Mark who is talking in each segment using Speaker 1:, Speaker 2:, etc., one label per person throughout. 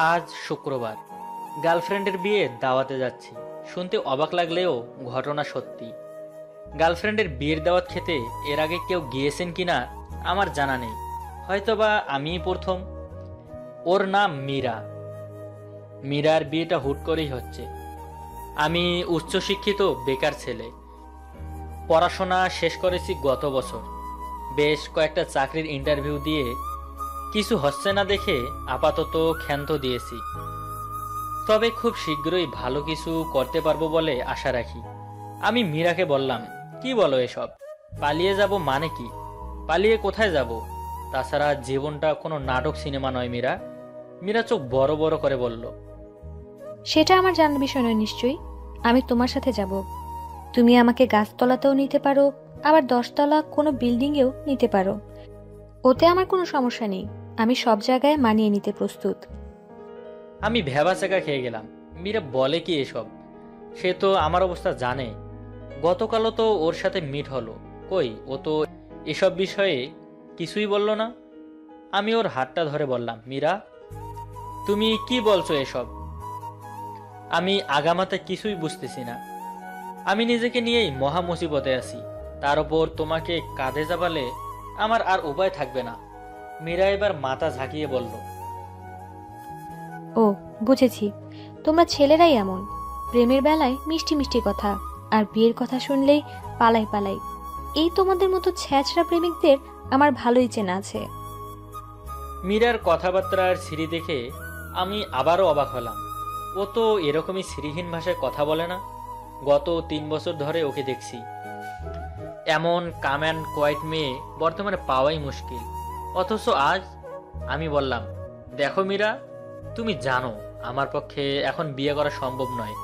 Speaker 1: আজ শুক্রবার, গার্লফ্রেন্ডের বিয়ে দাওয়াতে যাচ্ছি। শুনতে অবাক লাগলেও ঘটনা সত্যি। গার্লফ্রেন্ডের বিয়ের দাওয়াত খেতে এর আগে কেউ গিয়েছেন কিনা আমার জানা নেই, হয়তোবা আমিই প্রথম। ওর নাম মীরা। মীরার বিয়েটা হুট করেই হচ্ছে। আমি উচ্চশিক্ষিত বেকার ছেলে, পড়াশোনা শেষ করেছি গত বছর। বেশ কয়েকটা চাকরির ইন্টারভিউ দিয়ে কিছু হচ্ছে না দেখে আপাতত ক্ষান্ত দিয়েছি। তবে খুব শীঘ্রই ভালো কিছু করতে পারবো বলে আশা রাখি। আমি মীরাকে বললাম, কি বলো এসব? পালিয়ে যাব মানে কি? পালিয়ে কোথায় যাব? তাছাড়া জীবনটা কোনো নাটক সিনেমা নয় মীরা। মীরা চোখ বড় বড় করে বলল,
Speaker 2: সেটা আমার জানার বিষয় নয় নিশ্চয়ই। আমি তোমার সাথে যাব। তুমি আমাকে গাছতলাতেও নিতে পারো, আবার 10 তলা কোনো বিল্ডিংয়েও নিতে পারো। ওতে আমার কোনো সমস্যা নেই। আমি সব জায়গায় মানিয়ে নিতে প্রস্তুত।
Speaker 1: আমি ভ্যাবাচ্যাকা খেয়ে গেলাম। মীরা বলে কি এসব? সে তো আমার অবস্থা জানে। গতকালও তো ওর সাথে মিট হলো। কই, ও তো এসব বিষয়ে কিছুই বলল না। আমি ওর হাতটা ধরে বললাম, মীরা, তুমি কি বলছো এসব? আমি আগামাতে কিছুই বুঝতেছি না। আমি নিজেকে নিয়েই মহা মুসিবতে আছি। তার উপর তোমাকে কাঁধে চাপালে আমার আর উপায় থাকবে না। মীরা এবার মাথা ঝাঁকিয়ে বলল,
Speaker 2: ও, বুঝেছি। তোমরা ছেলেরাই এমন। প্রেমের বেলায় মিষ্টি মিষ্টি কথা, আর বিয়ের কথা শুনলেই পালাই পালাই। এই তোমাদের মতো ছ্যাঁচড়া প্রেমিকদের আমার ভালোই চেনা আছে।
Speaker 1: মীরার কথাবার্তার সিঁড়ি দেখে আমি আবারও অবাক হলাম। ও তো এরকমই সিঁড়িহীন ভাষায় কথা বলে না। গত 3 বছর ধরে ওকে দেখছি। এমন কাম অ্যান্ড কোয়াইট মেয়ে বর্তমানে পাওয়াই মুশকিল। অথচ আজ আমি বললাম, দেখো মীরা, তুমি জানো আমার পক্ষে এখন বিয়ে করা সম্ভব নয়।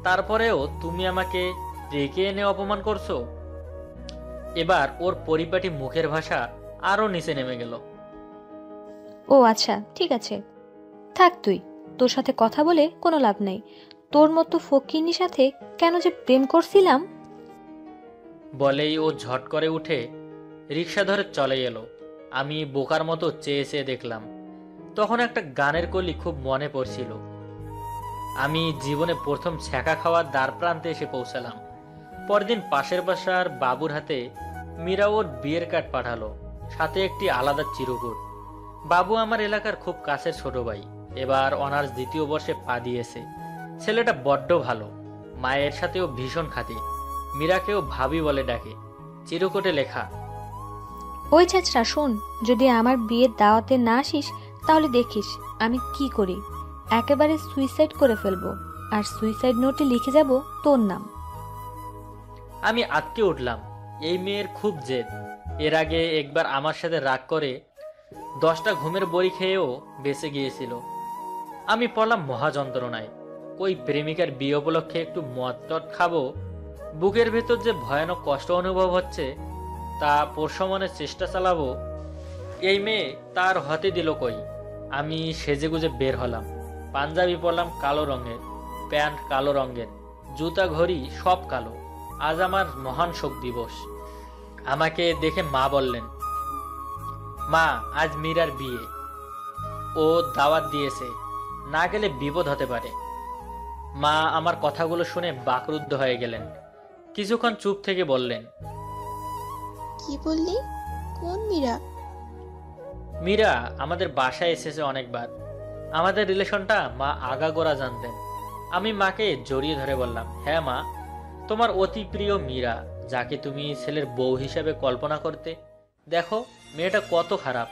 Speaker 1: তারপরেও তুমি আমাকে ডেকে এনে অপমান করছো। এবার ওর পরিপাটি মুখের ভাষা আরো নিচে নেমে গেল।
Speaker 2: ও আচ্ছা, ঠিক আছে, থাক তুই। তোর সাথে কথা বলে কোনো লাভ নেই। তোর মতো ফকিন্নির সাথে কেন যে প্রেম করছিলাম।
Speaker 1: বলেই ও ঝট করে উঠে রিক্সা ধরে চলে এলো। আমি বোকার মতো চেয়ে চেয়ে দেখলাম। তখন একটা গানের কলি খুব মনে পড়ছিল। আমি জীবনে প্রথম ছ্যাঁকা খাওয়ার দ্বার প্রান্তে এসে পৌঁছালাম। পরদিন পাশের বাসার বাবুর হাতে মীরা ওর বিয়ের কার্ড পাঠালো, সাথে একটি আলাদা চিরকুট। বাবু আমার এলাকার খুব কাছের ছোট ভাই। এবার অনার্স 2য় বর্ষে পা দিয়েছে। ছেলেটা বড্ড ভালো। মায়ের সাথেও ভীষণ খাতির। মীরাকেও ভাবি বলে ডাকে। চিরকুটে লেখা,
Speaker 2: ওই ছাত্রা শোন, যদি আমার বিয়ের দাওয়াতে না আসিস তাহলে দেখিস আমি কি করি। একেবারে সুইসাইড করে ফেলবো, আর সুইসাইড নোটে লিখে যাব তোর নাম।
Speaker 1: আমি আটকে উঠলাম। এই মেয়ের খুব জেদ। এর আগে একবার আমার সাথে রাগ করে 10টা ঘুমের বড়ি খেয়েও বেঁচে গিয়েছিল। আমি পড়লাম মহা যন্ত্রণায়। ওই প্রেমিকার বিয়ে উপলক্ষে একটু মদ টদ খাবো, বুকের ভেতর যে ভয়ানক কষ্ট অনুভব হচ্ছে তা প্রশমনের চেষ্টা চালাবো, এই মেয়ে তার হতে দিল কই। আমি সেজেগুজে বের হলাম। পাঞ্জাবি পরলাম কালো রঙের, প্যান্ট কালো রঙের, জুতা ঘড়ি সব কালো। আজ আমার মহান শোক দিবস। আমাকে দেখে মা বললেন, মা, আজ মীরার বিয়ে। ও দাওয়াত দিয়েছে, না গেলে বিপদ হতে পারে। মা আমার কথাগুলো শুনে বাকরুদ্ধ হয়ে গেলেন। কিছুক্ষণ চুপ থেকে বললেন,
Speaker 3: কি বললি? কোন মীরা?
Speaker 1: মীরা আমাদের বাসায় এসেছে অনেকবার। আমাদের রিলেশনটা মা আগাগোড়া জানতেন। আমি মাকে জড়িয়ে ধরে বললাম, হ্যাঁ মা, তোমার অতি প্রিয় মীরা, যাকে তুমি ছেলের বউ হিসাবে কল্পনা করতে। দেখো মেয়েটা কত খারাপ।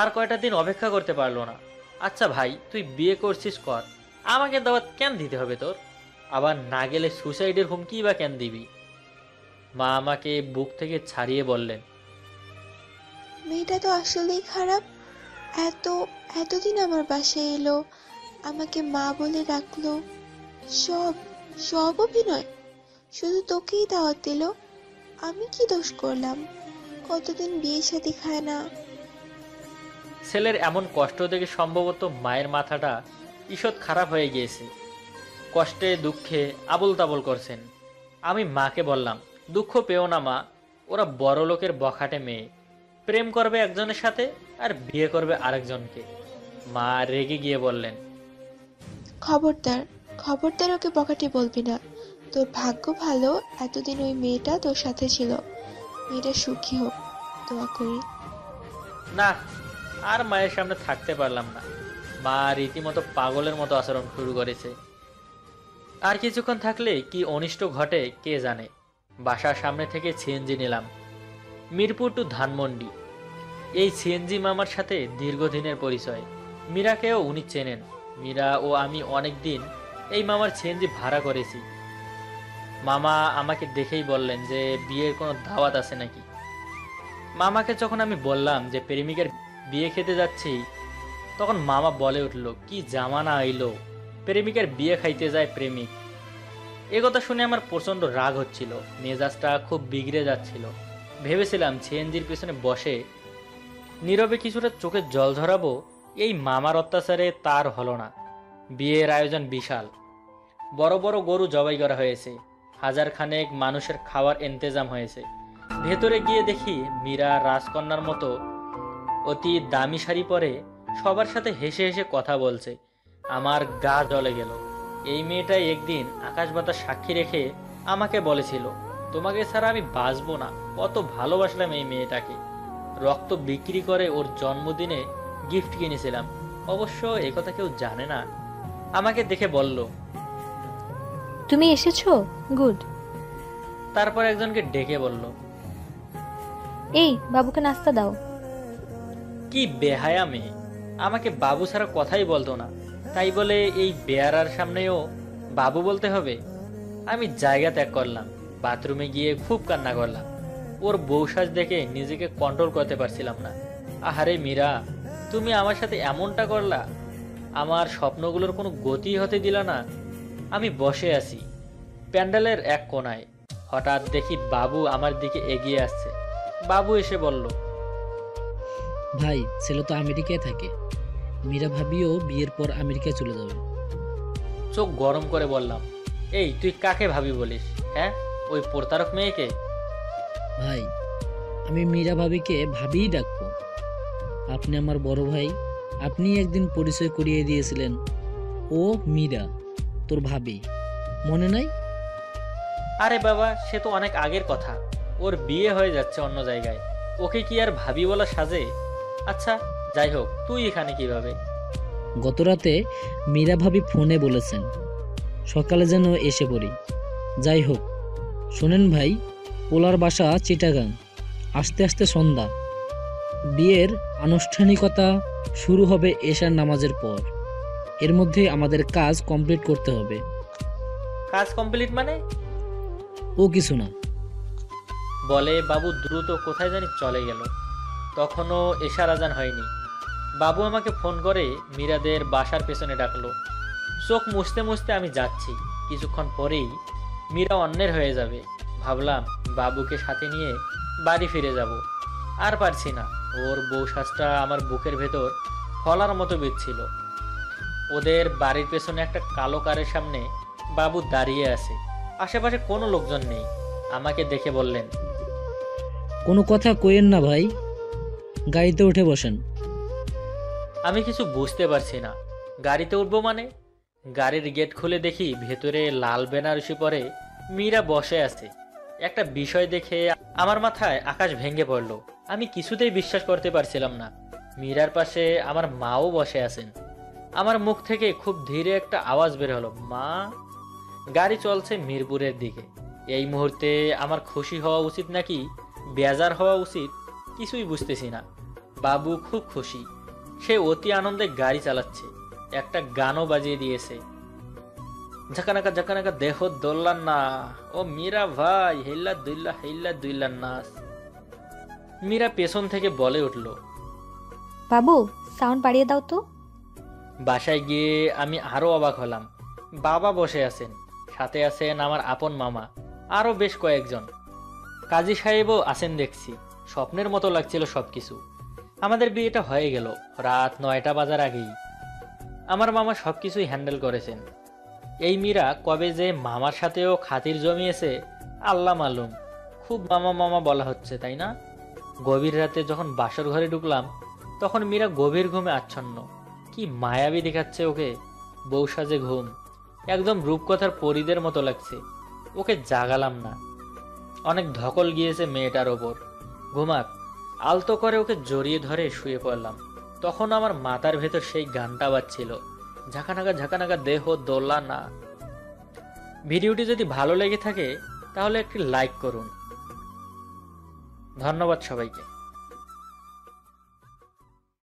Speaker 1: আর কয়টা দিন অপেক্ষা করতে পারলো না। আচ্ছা ভাই, তুই বিয়ে করছিস কর, আমাকে দাওয়াত কেন দিতে হবে তোর? আবার না গেলে সুসাইডের হুমকি বা কেন দিবি? মা আমাকে বুক থেকে ছাড়িয়ে বললেন,
Speaker 3: মেয়েটা তো আসলেই খারাপ। এত এতদিন আমার বাসায় এলো, আমাকে মা বলে ডাকলো, সব সব অভিনয়। শুধু তোকেই দাওয়াত দিল। আমি কি দোষ করলাম? কতদিন বিয়ে শাদী খায় না।
Speaker 1: ছেলের এমন কষ্ট দেখে সম্ভবত মায়ের মাথাটা ঈষৎ খারাপ হয়ে গিয়েছে। কষ্টে দুঃখে আবল তাবল করছেন। আমি মাকে বললাম, দুঃখ পেও না মা, ওরা বড় লোকের বখাটে মেয়ে। প্রেম করবে একজনের সাথে আর বিয়ে করবে আরেকজনকে। মা রেগে গিয়ে বললেন,
Speaker 3: খবরদার, খবরদার ওকে বকাটে বলবি না। তোর ভাগ্য ভালো এতদিন ওই মেয়েটা তোর সাথে ছিল। মেয়েটা সুখী হোক, দোয়া করি।
Speaker 1: না, আর মায়ের সামনে থাকতে পারলাম না। মা রীতিমতো পাগলের মতো আচরণ শুরু করেছে। আর কিছুক্ষণ থাকলে কি অনিষ্ট ঘটে কে জানে। বাসার সামনে থেকে সিএনজি নিলাম, মিরপুর টু ধানমন্ডি। এই সিএনজি মামার সাথে দীর্ঘদিনের পরিচয়। মীরাকেও উনি চেনেন। মীরা ও আমি অনেক দিন এই মামার সিএনজি ভাড়া করেছি। মামা আমাকে দেখেই বললেন যে বিয়ের কোনো দাওয়াত আছে নাকি। মামাকে যখন আমি বললাম যে প্রেমিকের বিয়ে খেতে যাচ্ছি, তখন মামা বলে উঠল, কি জামানা আইলো, প্রেমিকের বিয়ে খাইতে যায় প্রেমিক। এ কথা শুনে আমার প্রচণ্ড রাগ হচ্ছিল, মেজাজটা খুব বিগড়ে যাচ্ছিল। ভেবেছিলাম সিএনজির পিছনে বসে নীরবে কিছুটা চোখের জল ঝরাবো। এই মামার অত্যাচারে তার হলো না। বিয়ের আয়োজন বিশাল, বড় বড় গরু জবাই করা হয়েছে, হাজার খানেক মানুষের খাওয়ার ইন্তেজাম হয়েছে। ভেতরে গিয়ে দেখি মীরা রাজকন্যার মতো অতি দামি শাড়ি পরে সবার সাথে হেসে হেসে কথা বলছে। আমার গা জ্বলে গেল। এই মেয়েটাই একদিন আকাশ বাতাস সাক্ষী রেখে আমাকে বলেছিল, তোমাকে ছাড়া আমি বাঁচবো না। কত ভালোবাসলাম এই মেয়েটাকে। রক্ত বিক্রি করে ওর জন্মদিনে গিফট কিনেছিলাম। অবশ্য একথা কেউ জানে না। আমাকে দেখে বলল,
Speaker 2: তুমি এসেছো? গুড।
Speaker 1: তারপর একজনকে ডেকে বলল,
Speaker 2: এই বাবুকে নাস্তা দাও।
Speaker 1: কি বেহায়া মেয়ে, আমাকে বাবু ছাড়া কথাই বলতো না, তাই বলে এই বেয়ারার সামনেও বাবু বলতে হবে? আমি জায়গা ত্যাগ করলাম, বাথরুমে গিয়ে খুব কান্না করলাম। ওর বউসাজ দেখে নিজেকে কন্ট্রোল করতে পারছিলাম না। আহারে মীরা, তুমি আমার সাথে এমনটা করলা, আমার স্বপ্নগুলোর কোনো গতি হতে দিলা না। আমি বসে আছি প্যান্ডেলের এক কোনায়, হঠাৎ দেখি বাবু আমার দিকে এগিয়ে আসছে। বাবু এসে বলল,
Speaker 4: ভাই, ছেলে তো আমেরিকায় থাকে। মীরা ভাবিও বিয়ের পর আমেরিকায় চলে যাবে।
Speaker 1: চোখ গরম করে বললাম, এই তুই কাকে ভাবি বলিস? হ্যাঁ, ওই প্রতারক মেয়েকে?
Speaker 4: ভাই, আমি মীরা ভাবিকে ভাবিই ডাকবো। আপনি আমার বড় ভাই, আপনি একদিন পরিচয় করিয়ে দিয়েছিলেন। ও মীরা, তোর ভাবি, মনে নাই?
Speaker 1: আরে বাবা, সে তো অনেক আগের কথা। ওর বিয়ে হয়ে যাচ্ছে অন্য জায়গায়, ওকে কি আর ভাবি বলা সাজে? আচ্ছা যাই হোক, তুই এখানে কিভাবে?
Speaker 4: গতরাতে মীরা ভাবি ফোনে বলেছেন সকালে যেন এসে পড়ি। যাই হোক, শোনেন ভাই, পোলার বাসা চিটাগাং, আস্তে আস্তে সন্ধ্যা। বিয়ের আনুষ্ঠানিকতা শুরু হবে এশার নামাজের পর। এর মধ্যে আমাদের কাজ কমপ্লিট করতে হবে।
Speaker 1: কাজ কমপ্লিট মানে?
Speaker 4: ও কিছু না।
Speaker 1: বলে বাবু দ্রুত কোথায় জানি চলে গেল। তখনও এশার আজান হয়নি। বাবু আমাকে ফোন করে মীরাদের বাসার পেছনে ডাকলো। চোখ মুছতে মুছতে আমি যাচ্ছি। কিছুক্ষণ পরেই মীরা অন্যের হয়ে যাবে। ভাবলাম বাবুকে সাথে নিয়ে বাড়ি ফিরে যাব। আর পারছি না, ওর বউশ্বাসটা আমার বুকের ভেতর ফলার মতো বিচ্ছিল। ওদের বাড়ির পেছনে একটা কালো কারের সামনে বাবু দাঁড়িয়ে আছে। আশেপাশে কোনো লোকজন নেই। আমাকে দেখে বললেন,
Speaker 4: কোনো কথা কইেন না ভাই, গাড়িতে উঠে বসেন।
Speaker 1: আমি কিছু বুঝতে পারছি না। গাড়িতে উঠবো মানে? গাড়ির গেট খুলে দেখি ভেতরে লাল বেনারসি পরে মীরা বসে আছে। একটা বিষয় দেখে আমার মাথায় আকাশ ভেঙে পড়ল। আমি কিছুতেই বিশ্বাস করতে পারছিলাম না। মীরার পাশে আমার মাও বসে আছেন। আমার মুখ থেকে খুব ধীরে একটা আওয়াজ বের হলো, মা। গাড়ি চলছে মিরপুরের দিকে। এই মুহূর্তে আমার খুশি হওয়া উচিত নাকি বেজার হওয়া উচিত কিছুই বুঝতেছি না। বাবু খুব খুশি, সে অতি আনন্দে গাড়ি চালাচ্ছে। একটা গানও বাজিয়ে দিয়েছে, ঝাঁকানাকা ঝাঁকানাকা দেহ দোল্লার না, ও মীরা ভাই, হেল্লা দুইল্লা নাচ। মীরা পেছন থেকে বলে উঠল,
Speaker 2: বাবু সাউন্ড বাড়িয়ে দাও তো।
Speaker 1: বাসায় গিয়ে আমি আরো অবাক হলাম। বাবা বসে আছেন, সাথে আছেন আমার আপন মামা, আরো বেশ কয়েকজন। কাজী সাহেবও আছেন দেখছি। স্বপ্নের মতো লাগছিল সবকিছু। আমাদের বিয়েটা হয়ে গেল রাত 9টা বাজার আগেই। আমার মামা সবকিছুই হ্যান্ডেল করেছেন। এই মীরা কবে যে মামার সাথেও খাতির জমিয়েছে আল্লাহ মালুম। খুব মামা মামা বলা হচ্ছে, তাই না? গভীর রাতে যখন বাসর ঘরে ঢুকলাম, তখন মীরা গভীর ঘুমে আচ্ছন্ন। কি মায়াবী দেখাচ্ছে ওকে, বউ সাজে ঘুম, একদম রূপকথার পরীদের মতো লাগছে। ওকে জাগালাম না, অনেক ধকল গিয়েছে মেয়েটার ওপর। ঘুমাক, আলতো করে ওকে জড়িয়ে ধরে শুয়ে পড়লাম। তখন আমার মাথার ভেতর সেই গানটা বাজছিল, ঝাঁকানাকা ঝাঁকানাকা দেহ দোলা না। ভিডিওটি যদি ভালো লেগে থাকে তাহলে একটি লাইক করুন। ধন্যবাদ সবাইকে।